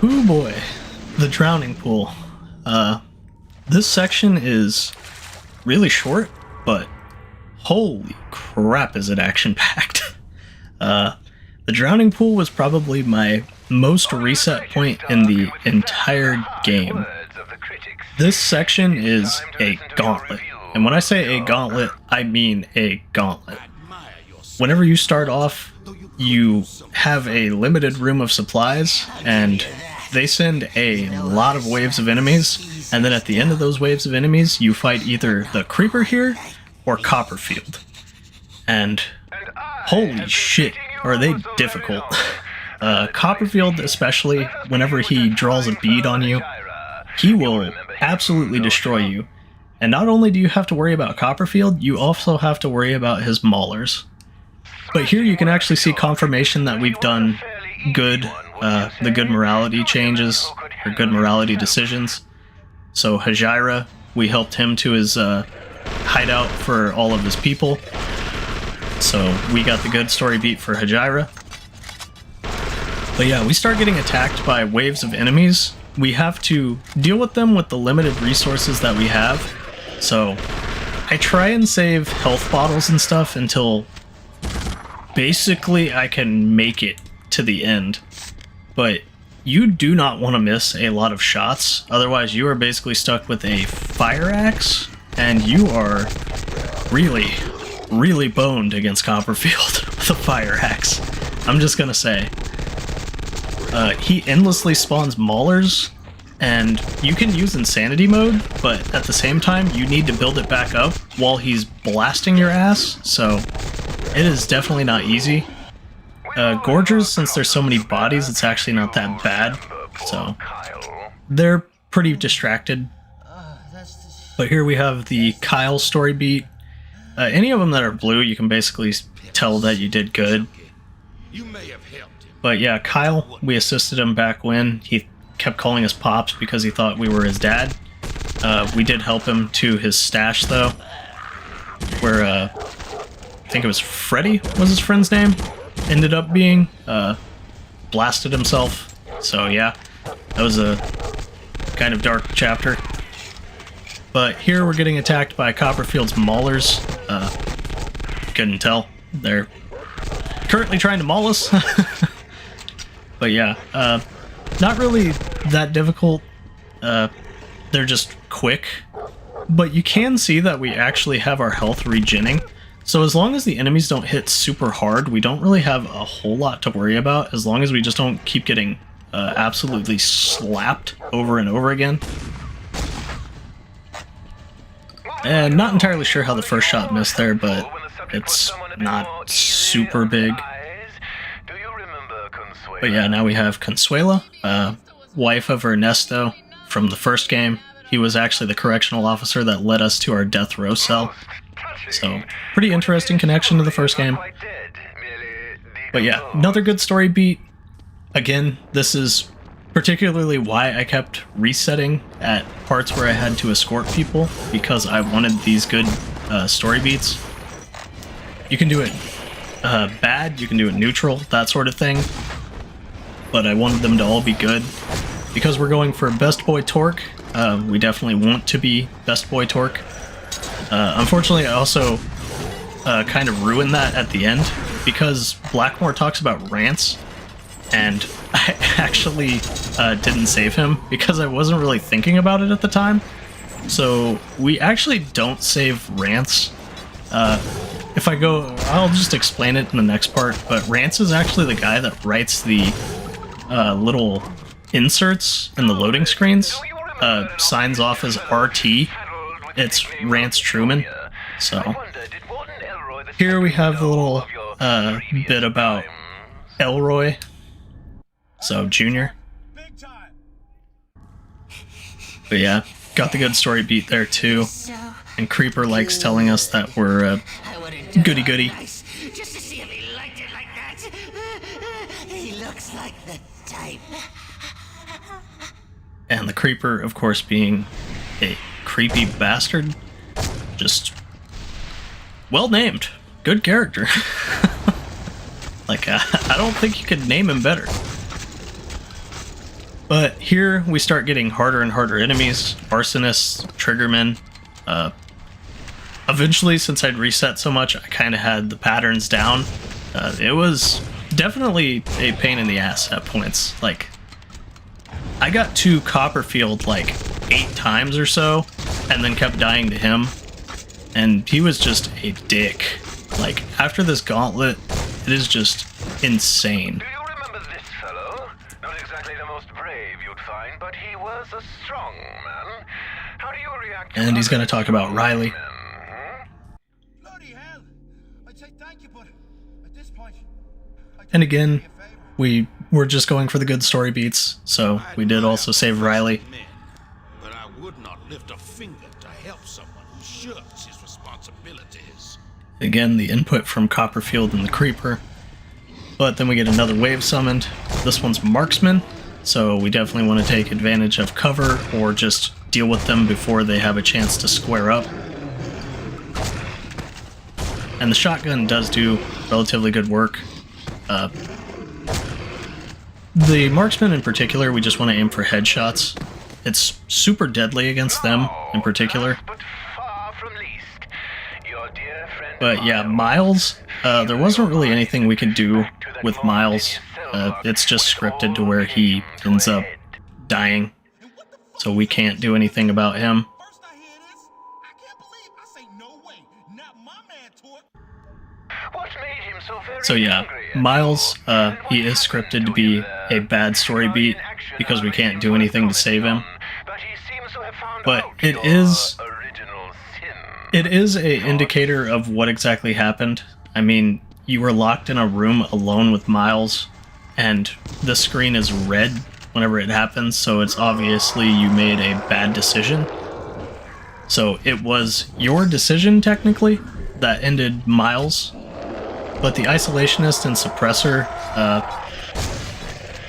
Ooh boy, the drowning pool. This section is really short, but holy crap is it action-packed. The drowning pool was probably my most reset point in the entire game. This section is a gauntlet, and when I say a gauntlet, I mean a gauntlet. Whenever you start off, you have a limited room of supplies, and they send a lot of waves of enemies, and then at the end of those waves of enemies, you fight either the creeper here or Copperfield. And holy shit, are they difficult. Copperfield, especially, whenever he draws a bead on you, he will absolutely destroy you. And not only do you have to worry about Copperfield, you also have to worry about his maulers. But here you can actually see confirmation that we've done good, the good morality changes, or good morality decisions. So Hajira, we helped him to his hideout for all of his people. So we got the good story beat for Hajira. But yeah, we start getting attacked by waves of enemies. We have to deal with them with the limited resources that we have. So I try and save health bottles and stuff until basically I can make it to the end. But you do not want to miss a lot of shots, otherwise you are basically stuck with a fire axe, and you are really boned against Copperfield with a fire axe. I'm just gonna say. He endlessly spawns maulers, and you can use insanity mode, but at the same time you need to build it back up while he's blasting your ass, so it is definitely not easy. Gorgers, since there's so many bodies, it's actually not that bad, so they're pretty distracted. But here we have the Kyle story beat. Any of them that are blue, you can basically tell that you did good. But yeah, Kyle, we assisted him back when. He kept calling us Pops because he thought we were his dad. We did help him to his stash, though, where I think it was Freddy was his friend's name, ended up being, blasted himself. So yeah, that was a kind of dark chapter. But here we're getting attacked by Copperfield's maulers. Couldn't tell. They're currently trying to maul us. But yeah, not really that difficult. They're just quick. But you can see that we actually have our health regenning. So as long as the enemies don't hit super hard, we don't really have a whole lot to worry about, as long as we just don't keep getting absolutely slapped over and over again. And not entirely sure how the first shot missed there, but it's not super big. But yeah, now we have Consuela, wife of Ernesto from the first game. He was actually the correctional officer that led us to our death row cell. So, pretty interesting connection to the first game. But yeah, another good story beat. Again, this is particularly why I kept resetting at parts where I had to escort people, because I wanted these good story beats. You can do it bad, you can do it neutral, that sort of thing. But I wanted them to all be good. Because we're going for Best Boy Torque, we definitely want to be Best Boy Torque. Unfortunately, I also kind of ruined that at the end, because Blackmore talks about rants, and I actually didn't save him because I wasn't really thinking about it at the time. So we actually don't save rants. If I go, I'll just explain it in the next part, but Rance is actually the guy that writes the little inserts in the loading screens, signs off as RT. It's Rance Truman. So here we have the little bit about Elroy, so Junior. But yeah, got the good story beat there too. And Creeper likes telling us that we're goody goody. Just to see if he liked it like that. He looks like the type. And the Creeper, of course, being a creepy bastard. Just well named. Good character. Like, I don't think you could name him better. But here we start getting harder and harder enemies, arsonists, triggermen. Eventually, since I'd reset so much, I kind of had the patterns down. It was definitely a pain in the ass at points. Like, I got to Copperfield like 8 times or so, and then kept dying to him. And he was just a dick. Like, after this gauntlet, it is just insane. Do you remember this fellow? Not exactly the most brave you'd find, but he was a strong man. How do you react to And he's going to talk about Riley. Bloody hell! I'd say thank you, but at this point, And again, we were just going for the good story beats, so we did also save Riley. but I would not lift a finger to help someone who shirks his responsibilities. Again, the input from Copperfield and the Creeper. But then we get another wave summoned. This one's Marksman, so we definitely want to take advantage of cover or just deal with them before they have a chance to square up. And the shotgun does do relatively good work. The Marksman in particular, we just want to aim for headshots. It's super deadly against them in particular. But far from least. Your dear friend But yeah, Miles, there wasn't really anything we could do with Miles. It's just scripted to where he ends up dying. So we can't do anything about him. First I hear this, I can't believe I say no way. Not my man, Torque. What made him so very So yeah, angry at Miles, you? he is scripted to be a bad story beat because we can't do anything to save him. But he seems to have found But out it your is original sin. It is a indicator of what exactly happened. I mean, you were locked in a room alone with Miles, and the screen is red whenever it happens, so it's obviously you made a bad decision. So it was your decision, technically, that ended Miles. But the Isolationist and Suppressor,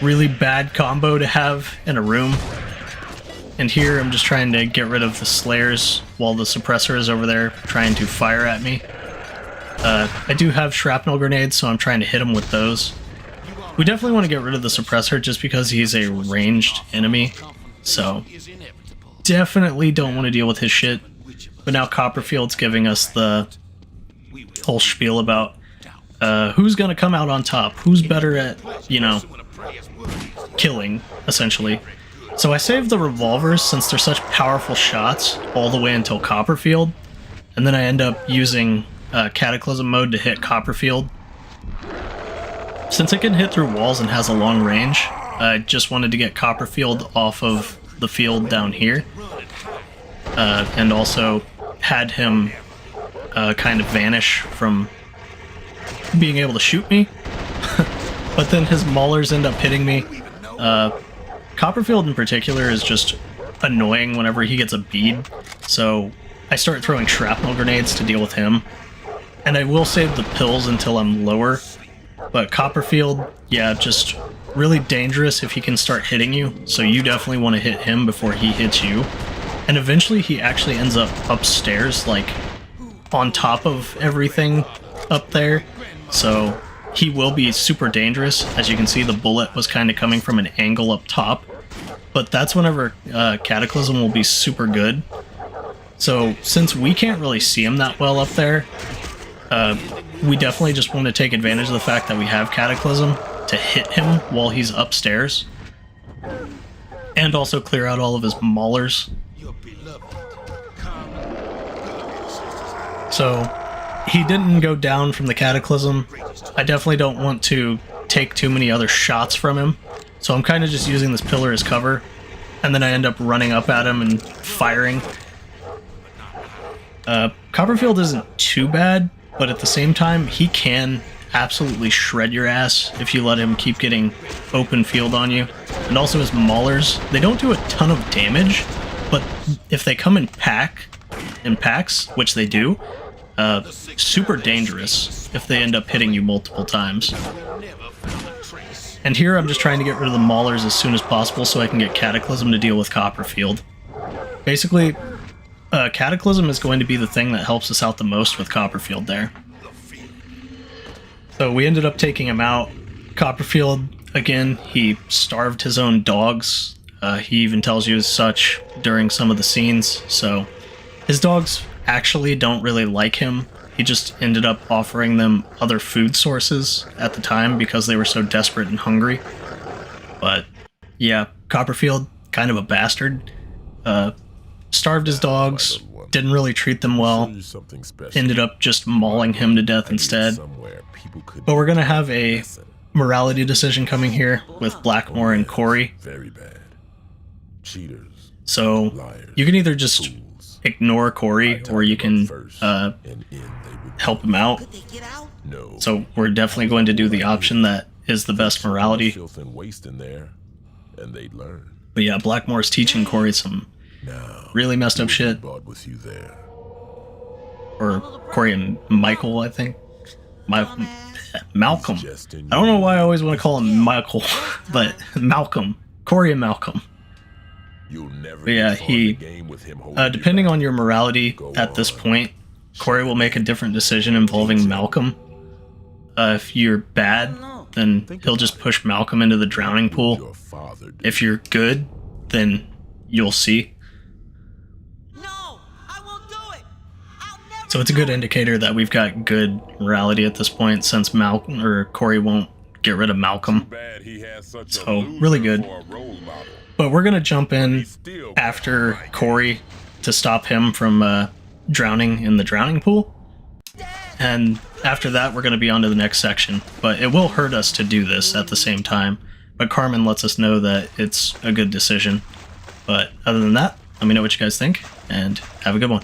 really bad combo to have in a room. And here I'm just trying to get rid of the Slayers while the Suppressor is over there trying to fire at me. I do have shrapnel grenades, so I'm trying to hit him with those. We definitely want to get rid of the Suppressor just because he's a ranged enemy, so definitely don't want to deal with his shit. But now Copperfield's giving us the whole spiel about who's gonna come out on top, who's better at, you know, killing, essentially. So I saved the revolvers since they're such powerful shots all the way until Copperfield, and then I end up using Cataclysm mode to hit Copperfield. Since it can hit through walls and has a long range, I just wanted to get Copperfield off of the field down here, and also had him kind of vanish from being able to shoot me. But then his maulers end up hitting me. Copperfield in particular is just annoying whenever he gets a bead, so I start throwing shrapnel grenades to deal with him. And I will save the pills until I'm lower, but Copperfield, yeah, just really dangerous if he can start hitting you, so you definitely want to hit him before he hits you. And eventually he actually ends up upstairs, like on top of everything up there, so he will be super dangerous. As you can see, the bullet was kind of coming from an angle up top, but that's whenever Cataclysm will be super good. So since we can't really see him that well up there, we definitely just want to take advantage of the fact that we have Cataclysm to hit him while he's upstairs, and also clear out all of his maulers. So he didn't go down from the Cataclysm. I definitely don't want to take too many other shots from him, so I'm kind of just using this pillar as cover, and then I end up running up at him and firing. Copperfield isn't too bad, but at the same time, he can absolutely shred your ass if you let him keep getting open field on you. And also his maulers, they don't do a ton of damage, but if they come in packs, which they do, super dangerous if they end up hitting you multiple times. And here I'm just trying to get rid of the maulers as soon as possible so I can get Cataclysm to deal with Copperfield. Basically, Cataclysm is going to be the thing that helps us out the most with Copperfield there. So we ended up taking him out. Copperfield, again, he starved his own dogs. He even tells you as such during some of the scenes. So his dogs actually don't really like him. He just ended up offering them other food sources at the time because they were so desperate and hungry. But yeah, Copperfield, kind of a bastard. Starved his dogs, didn't really treat them well, ended up just mauling him to death instead. But we're gonna have a morality decision coming here with Blackmore and Corey. Very bad. Cheaters. So you can either just ignore Corey or you can help him out. Could they get out? No. So we're definitely going to do the option that is the best morality. Filth and waste in there, and they'd learn. But yeah, Blackmore's teaching Corey some Now, really messed up who shit. brought with you there? Or Corey and Michael, I think. Malcolm. I don't know why I always want to call him Michael, but Malcolm. Corey and Malcolm. You'll never But yeah, be far in he, the game with him holding you depending back. on your morality Go at this on. point, Corey will make a different decision involving Malcolm. If you're bad, then he'll just push Malcolm into the drowning pool. Your father did. If you're good, then you'll see. No, I won't do it. I'll never. So it's a good indicator that we've got good morality at this point, since Malcolm or Corey won't get rid of Malcolm. Bad he has such a So, loser really good. for a role model. But we're gonna jump in after Corey to stop him from drowning in the drowning pool. And after that, we're gonna be on to the next section. But it will hurt us to do this at the same time. But Carmen lets us know that it's a good decision. But other than that, let me know what you guys think, and have a good one.